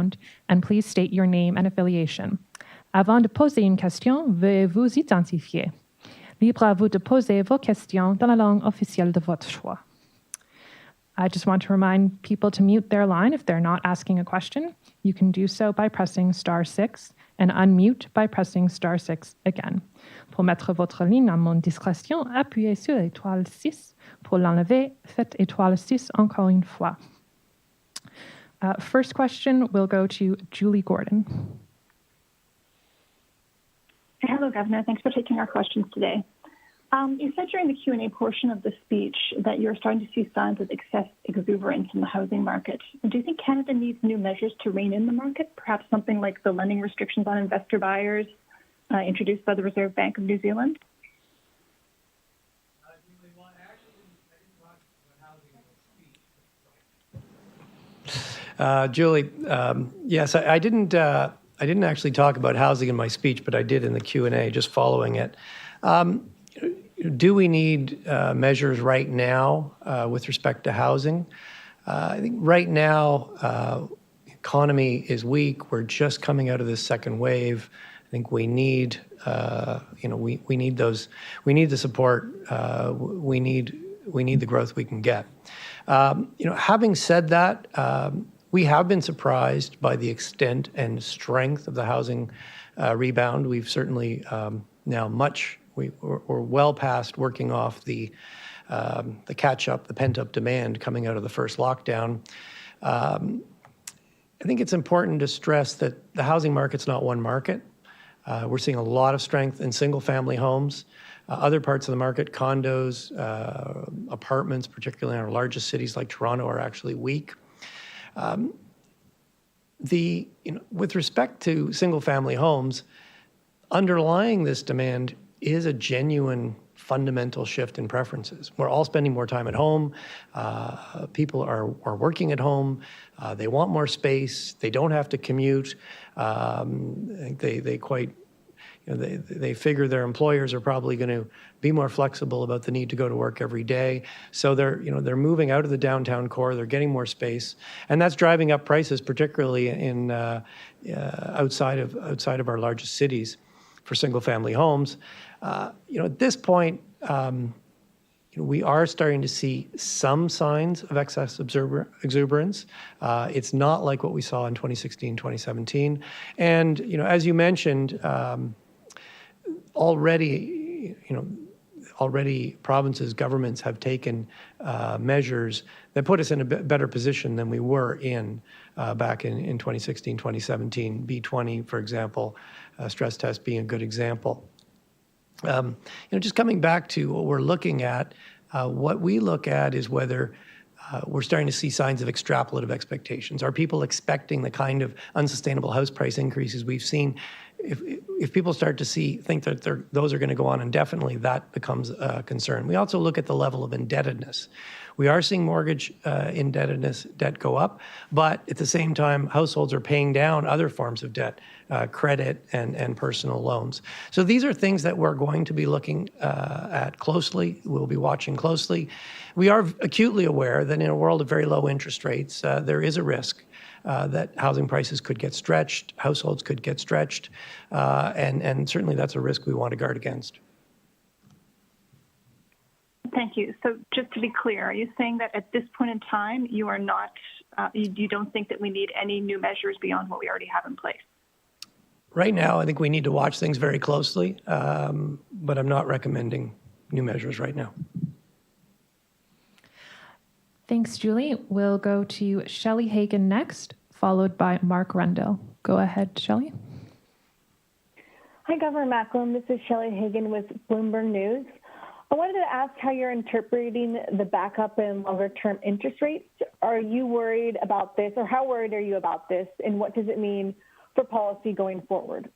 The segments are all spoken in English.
round, and please state your name and affiliation. Avant de poser une question, veuillez vous identifier. Libre à vous de poser vos questions dans la langue officielle de votre choix. I just want to remind people to mute their line if they're not asking a question. You can do so by pressing *6 and unmute by pressing *6 again. Pour mettre votre ligne en mode discrétion, appuyez sur l'étoile 6. Pour l'enlever, faites étoile 6 encore une fois. First question will go to Julie Gordon. Hello, Governor. Thanks for taking our questions today. You said during the Q&A portion of the speech that you're starting to see signs of excess exuberance in the housing market. Do you think Canada needs new measures to rein in the market, perhaps something like the lending restrictions on investor buyers introduced by the Reserve Bank of New Zealand? Julie, yes, I didn't actually talk about housing in my speech, but I did in the Q&A, just following it. Do we need measures right now with respect to housing? I think right now, economy is weak. We're just coming out of this second wave. I think we need, we need those. We need the support. We need the growth we can get. Having said that, we have been surprised by the extent and strength of the housing rebound. We've certainly now we're well past working off the catch-up, the pent-up demand coming out of the first lockdown. I think it's important to stress that the housing market's not one market. We're seeing a lot of strength in single-family homes. Other parts of the market, condos, apartments, particularly in our largest cities like Toronto, are actually weak. With respect to single-family homes, underlying this demand is a genuine fundamental shift in preferences. We're all spending more time at home. People are working at home. They want more space. They don't have to commute. They figure their employers are probably going to be more flexible about the need to go to work every day. So they're moving out of the downtown core. They're getting more space, and that's driving up prices, particularly in outside of our largest cities for single-family homes. At this point, we are starting to see some signs of excess exuberance. It's not like what we saw in 2016, 2017. And, as you mentioned, already provinces, governments have taken measures that put us in a better position than we were in back in 2016, 2017. B20, for example, stress test being a good example. Just coming back to what we're looking at, what we look at is whether we're starting to see signs of extrapolative expectations. Are people expecting the kind of unsustainable house price increases we've seen? If people start to think that those are going to go on indefinitely, that becomes a concern. We also look at the level of indebtedness. We are seeing mortgage debt go up, but at the same time, households are paying down other forms of debt, credit and personal loans. So these are things that we're going to be looking at closely. We'll be watching closely. We are acutely aware that in a world of very low interest rates, there is a risk that housing prices could get stretched, households could get stretched, and certainly that's a risk we want to guard against. Thank you. So just to be clear, are you saying that at this point in time, you are not, you don't think that we need any new measures beyond what we already have in place? Right now, I think we need to watch things very closely, but I'm not recommending new measures right now. Thanks, Julie. We'll go to Shelley Hagan next, followed by Mark Rendell. Go ahead, Shelley. Hi, Governor Macklem. This is Shelley Hagan with Bloomberg News. I wanted to ask how you're interpreting the backup in longer-term interest rates. Are you worried about this, or how worried are you about this, and what does it mean for policy going forward?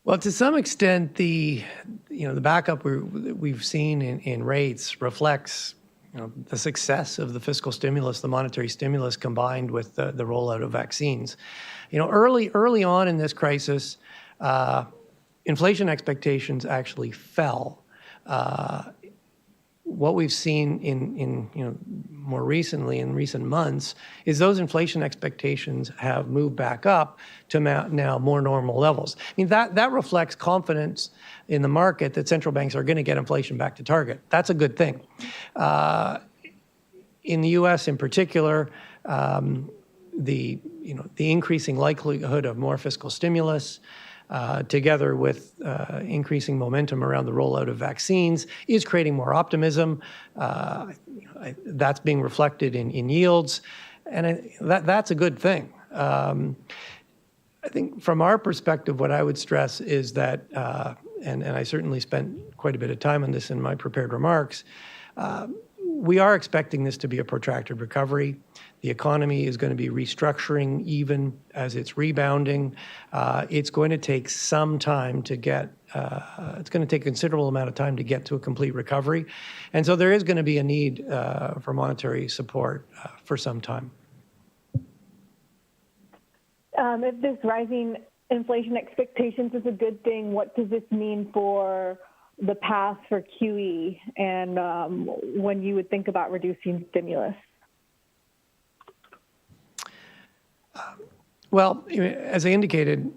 Well, to some extent, the backup we've seen in rates reflects the success of the fiscal stimulus, the monetary stimulus, combined with the rollout of vaccines. Early on in this crisis, inflation expectations actually fell. what we've seen in more recently in recent months is those inflation expectations have moved back up to now more normal levels. I mean, that reflects confidence in the market that central banks are going to get inflation back to target. That's a good thing. In the U.S. in particular, the increasing likelihood of more fiscal stimulus, together with increasing momentum around the rollout of vaccines, is creating more optimism. That's being reflected in yields, and that's a good thing. I think from our perspective, what I would stress is that, and I certainly spent quite a bit of time on this in my prepared remarks, we are expecting this to be a protracted recovery. The economy is going to be restructuring even as it's rebounding. It's going to take some time to get, it's going to take a considerable amount of time to get to a complete recovery. And so there is going to be a need for monetary support for some time. If this rising inflation expectations is a good thing, what does this mean for the path for QE and when you would think about reducing stimulus? Well, as I indicated,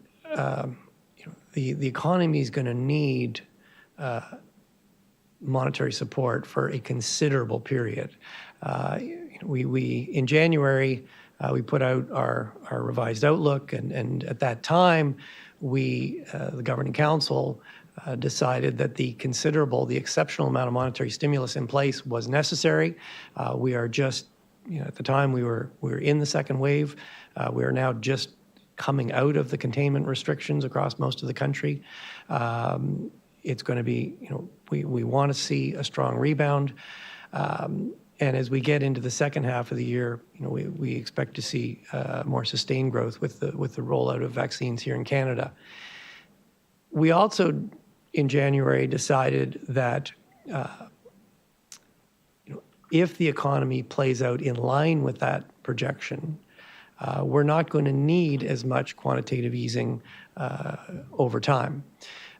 the economy is going to need monetary support for a considerable period. We in January, we put out our revised outlook, and at that time, the Governing Council decided that the exceptional amount of monetary stimulus in place was necessary. We are just, at the time we were in the second wave. We are now just coming out of the containment restrictions across most of the country. It's going to be, we want to see a strong rebound. And as we get into the second half of the year, we expect to see more sustained growth with the rollout of vaccines here in Canada. We also, in January, decided that if the economy plays out in line with that projection, we're not going to need as much quantitative easing over time.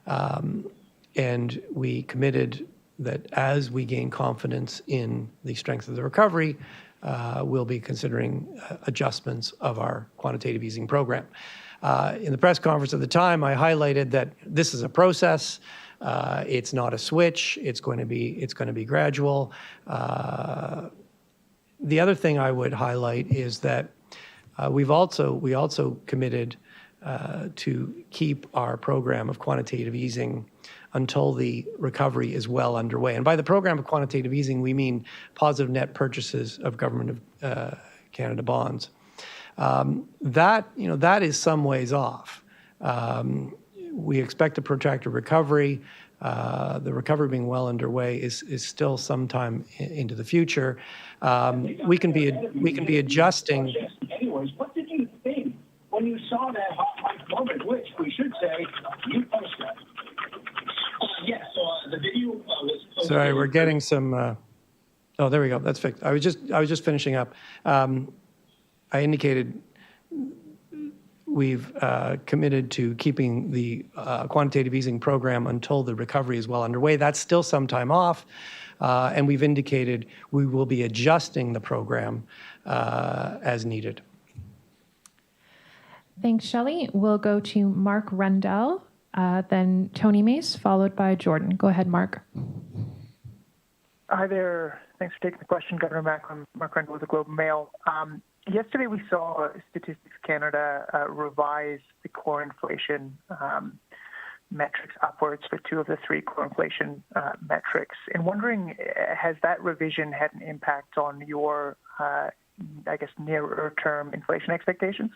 And we committed that as we gain confidence in the strength of the recovery, we'll be considering adjustments of our quantitative easing program. In the press conference at the time, I highlighted that this is a process. It's not a switch. It's going to be gradual. The other thing I would highlight is that we also committed to keep our program of quantitative easing until the recovery is well underway. And by the program of quantitative easing, we mean positive net purchases of Government of Canada bonds. That is some ways off. We expect a protracted recovery. The recovery being well underway is still some time into the future. We can be adjusting. Anyways, what did you think when you saw that hot mic moment, which we should say you posted? Yes, so the video was posted. Sorry, we're getting some. Oh, there we go. That's fixed. I was just finishing up. I indicated we've committed to keeping the quantitative easing program until the recovery is well underway. That's still some time off, and we've indicated we will be adjusting the program as needed. Thanks, Shelley. We'll go to Mark Rendell, then Tony Mace, followed by Jordan. Go ahead, Mark. Hi there. Thanks for taking the question, Governor Macklem. Mark Rendell with the Globe and Mail. Yesterday, we saw Statistics Canada revise the core inflation metrics upwards for two of the three core inflation metrics. And wondering, has that revision had an impact on your, nearer-term inflation expectations?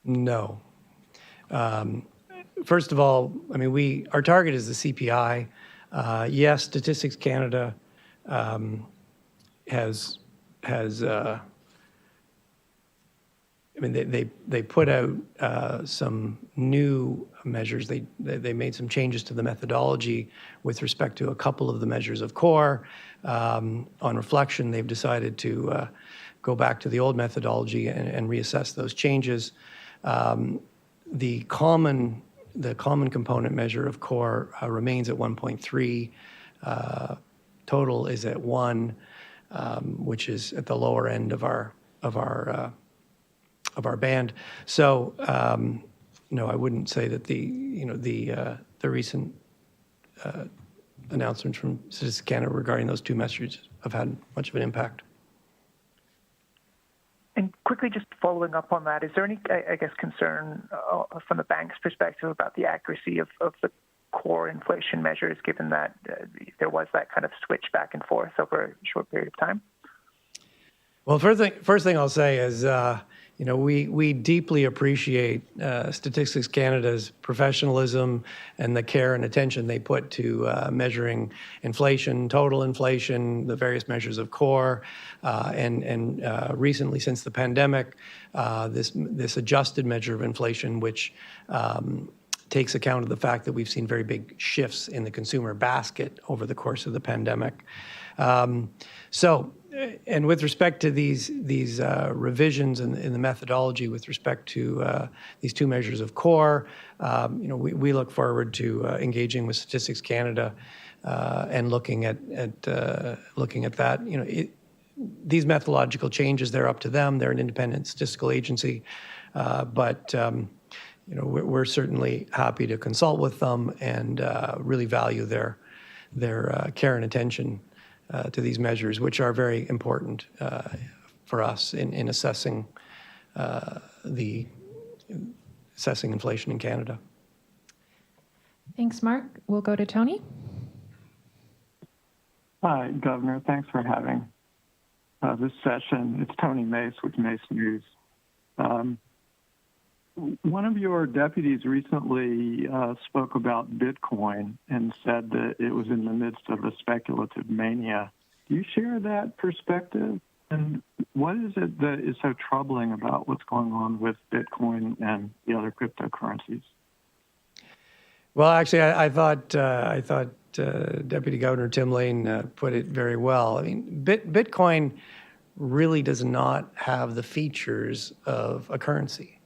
No. First of all, I mean, our target is the CPI. Yes, Statistics Canada has I mean, they put out some new measures. They made some changes to the methodology with respect to a couple of the measures of core. On reflection, they've decided to go back to the old methodology and reassess those changes. The common component measure of core remains at 1.3 total is at 1, which is at the lower end of our band. So no, I wouldn't say that the recent announcements from Statistics Canada regarding those two measures have had much of an impact. And quickly, just following up on that, is there any, I guess, concern from the bank's perspective about the accuracy of the core inflation measures, given that there was that kind of switch back and forth over a short period of time? Well, first thing I'll say is, we deeply appreciate Statistics Canada's professionalism and the care and attention they put to measuring inflation, total inflation, the various measures of core, and recently, since the pandemic, this adjusted measure of inflation, which takes account of the fact that we've seen very big shifts in the consumer basket over the course of the pandemic. And with respect to these revisions in the methodology with respect to these two measures of core, we look forward to engaging with Statistics Canada and looking at that. These methodological changes, they're up to them. They're an independent statistical agency, but we're certainly happy to consult with them and really value their care and attention to these measures, which are very important for us in assessing inflation in Canada. Thanks, Mark. We'll go to Tony. Hi, Governor. Thanks for having this session. It's Tony Mace with Mace News. One of your deputies recently spoke about Bitcoin and said that it was in the midst of a speculative mania. Do you share that perspective? And what is it that is so troubling about what's going on with Bitcoin and the other cryptocurrencies? Well, actually, I thought Deputy Governor Tim Lane put it very well. I mean, Bitcoin really does not have the features of a currency.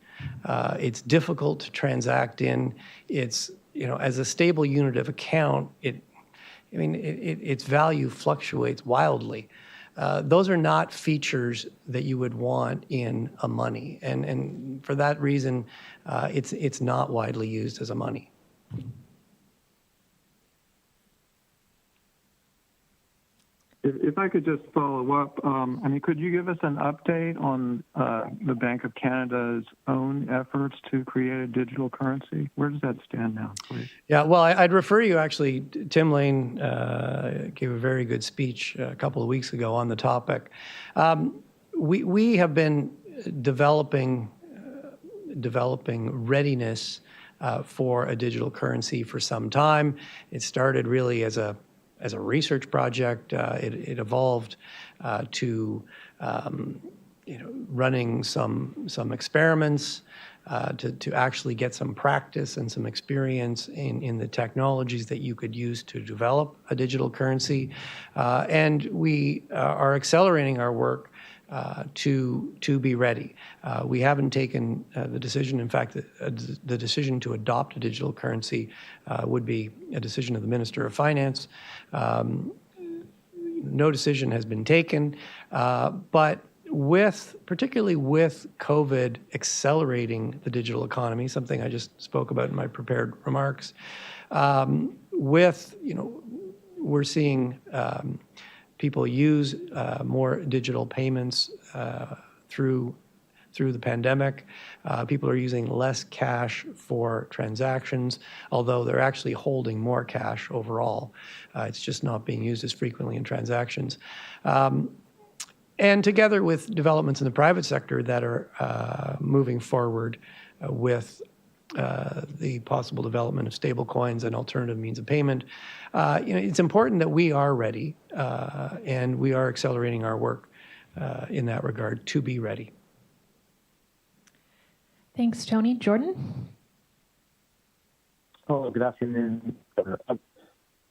It's difficult to transact in. It's, as a stable unit of account, its value fluctuates wildly. Those are not features that you would want in a money, and for that reason, it's not widely used as a money. If I could just follow up, could you give us an update on the Bank of Canada's own efforts to create a digital currency? Where does that stand now, please? Yeah, well, I'd refer you actually. Tim Lane gave a very good speech a couple of weeks ago on the topic. We have been developing readiness for a digital currency for some time. It started really as a research project. It evolved to running some experiments to actually get some practice and some experience in the technologies that you could use to develop a digital currency. And we are accelerating our work to be ready. We haven't taken the decision. In fact, the decision to adopt a digital currency would be a decision of the Minister of Finance. No decision has been taken, but particularly with COVID accelerating the digital economy, something I just spoke about in my prepared remarks, we're seeing people use more digital payments through the pandemic. People are using less cash for transactions, although they're actually holding more cash overall. It's just not being used as frequently in transactions. And together with developments in the private sector that are moving forward with the possible development of stable coins and alternative means of payment, it's important that we are ready, and we are accelerating our work in that regard to be ready. Thanks, Tony. Jordan? Hello, good afternoon, Governor.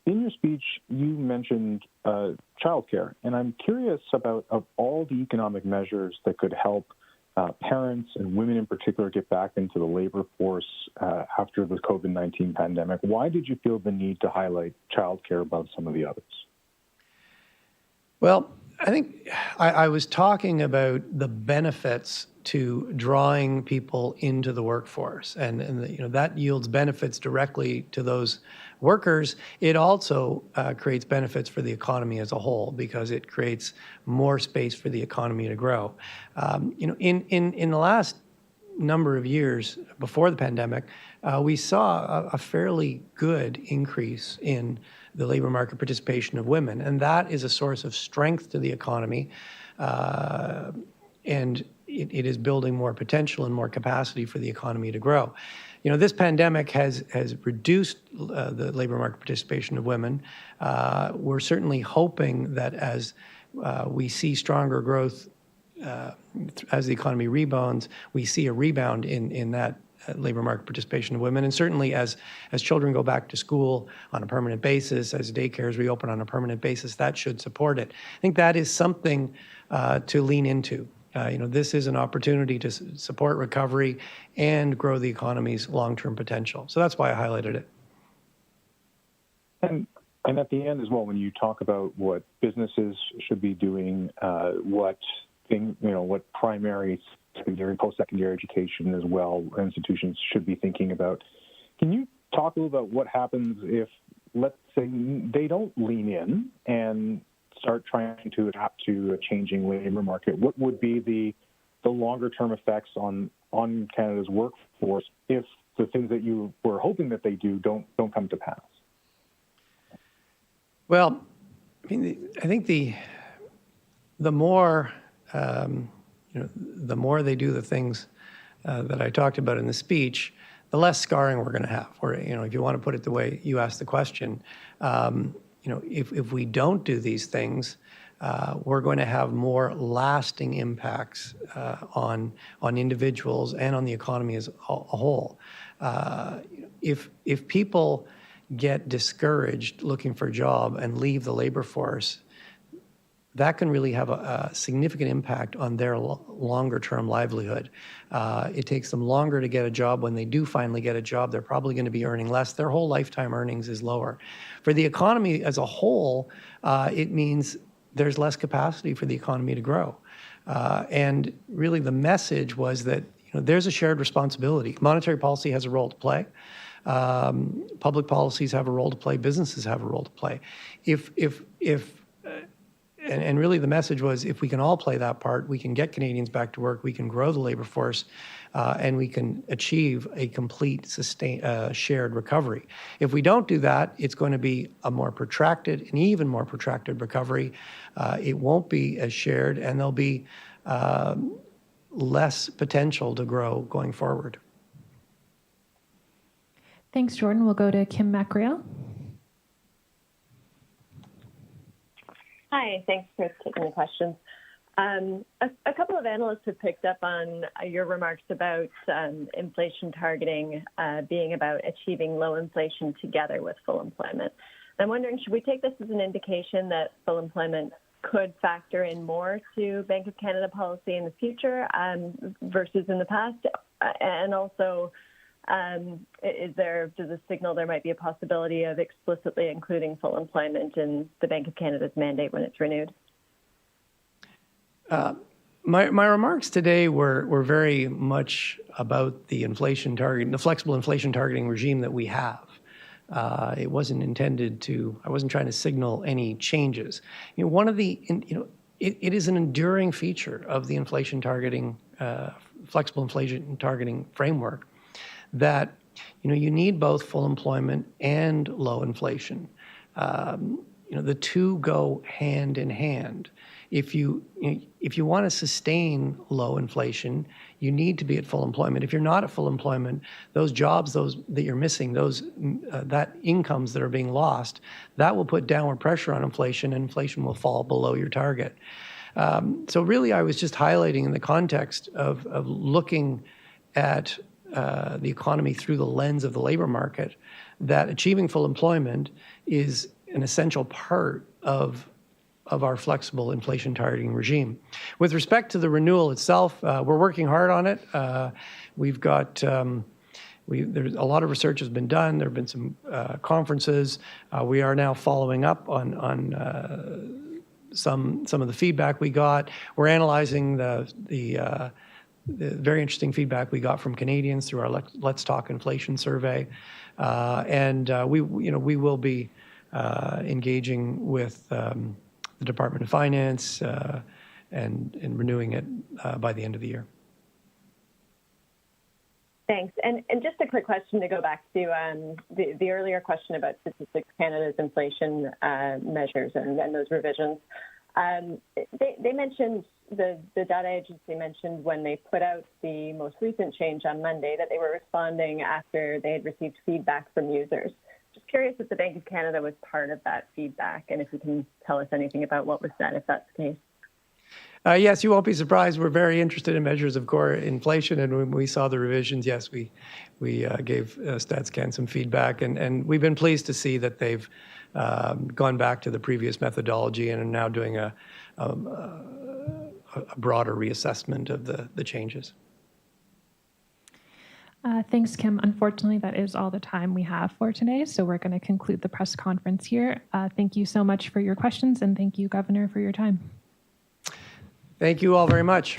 In your speech, you mentioned childcare, and I'm curious about, of all the economic measures that could help parents and women in particular get back into the labor force after the COVID-19 pandemic, why did you feel the need to highlight childcare above some of the others? Well, I think I was talking about the benefits to drawing people into the workforce, and that yields benefits directly to those workers. It also creates benefits for the economy as a whole because it creates more space for the economy to grow. In the last number of years before the pandemic, we saw a fairly good increase in the labor market participation of women, and that is a source of strength to the economy, and it is building more potential and more capacity for the economy to grow. This pandemic has reduced the labor market participation of women. We're certainly hoping that as we see stronger growth as the economy rebounds, we see a rebound in that labor market participation of women. And certainly as children go back to school on a permanent basis, as daycares reopen on a permanent basis, that should support it. I think that is something to lean into. This is an opportunity to support recovery and grow the economy's long-term potential. So that's why I highlighted it. And at the end as well, when you talk about what businesses should be doing, what primary, secondary, post-secondary education as well, institutions should be thinking about. Can you talk a little about what happens if, let's say, they don't lean in and start trying to adapt to a changing labor market? What would be the longer-term effects on Canada's workforce if the things that you were hoping that they do don't come to pass? Well, I think the more the more they do the things that I talked about in the speech, the less scarring we're going to have. Or if you want to put it the way you asked the question, if we don't do these things, we're going to have more lasting impacts on individuals and on the economy as a whole. If people get discouraged looking for a job and leave the labor force, that can really have a significant impact on their longer-term livelihood. It takes them longer to get a job. When they do finally get a job, they're probably going to be earning less. Their whole lifetime earnings is lower. For the economy as a whole, it means there's less capacity for the economy to grow. And really the message was that there's a shared responsibility. Monetary policy has a role to play. Public policies have a role to play. Businesses have a role to play. And really the message was, if we can all play that part, we can get Canadians back to work, we can grow the labor force, and we can achieve a complete shared recovery. If we don't do that, it's going to be a more protracted, an even more protracted recovery. It won't be as shared, and there'll be less potential to grow going forward. Thanks, Jordan. We'll go to Kim Mackrell. Hi, thanks for taking the questions. A couple of analysts have picked up on your remarks about inflation targeting being about achieving low inflation together with full employment. I'm wondering, should we take this as an indication that full employment could factor in more to Bank of Canada policy in the future versus in the past? And also, does it signal there might be a possibility of explicitly including full employment in the Bank of Canada's mandate when it's renewed? My remarks today were very much about the inflation target, the flexible inflation targeting regime that we have. It wasn't intended to. I wasn't trying to signal any changes. One of the, it is an enduring feature of the inflation targeting, flexible inflation targeting framework, that you need both full employment and low inflation. The two go hand in hand. If you want to sustain low inflation, you need to be at full employment. If you're not at full employment, those jobs, that you're missing, that incomes that are being lost, that will put downward pressure on inflation, and inflation will fall below your target. So really, I was just highlighting in the context of looking at the economy through the lens of the labor market, that achieving full employment is an essential part of our flexible inflation targeting regime. With respect to the renewal itself, we're working hard on it. We've got there's a lot of research has been done. There have been some conferences. We are now following up on some of the feedback we got. We're analyzing the very interesting feedback we got from Canadians through our Let's Talk Inflation survey, and we will be engaging with the Department of Finance and renewing it by the end of the year. Thanks. And just a quick question to go back to the earlier question about Statistics Canada's inflation measures and those revisions. They mentioned, the data agency mentioned when they put out the most recent change on Monday that they were responding after they had received feedback from users. Just curious if the Bank of Canada was part of that feedback and if you can tell us anything about what was said, if that's the case. Yes, you won't be surprised. We're very interested in measures of core inflation, and when we saw the revisions, yes, we gave StatsCan some feedback, and we've been pleased to see that they've gone back to the previous methodology and are now doing a broader reassessment of the changes. Thanks, Kim. Unfortunately, that is all the time we have for today, so we're going to conclude the press conference here. Thank you so much for your questions, and thank you, Governor, for your time. Thank you all very much.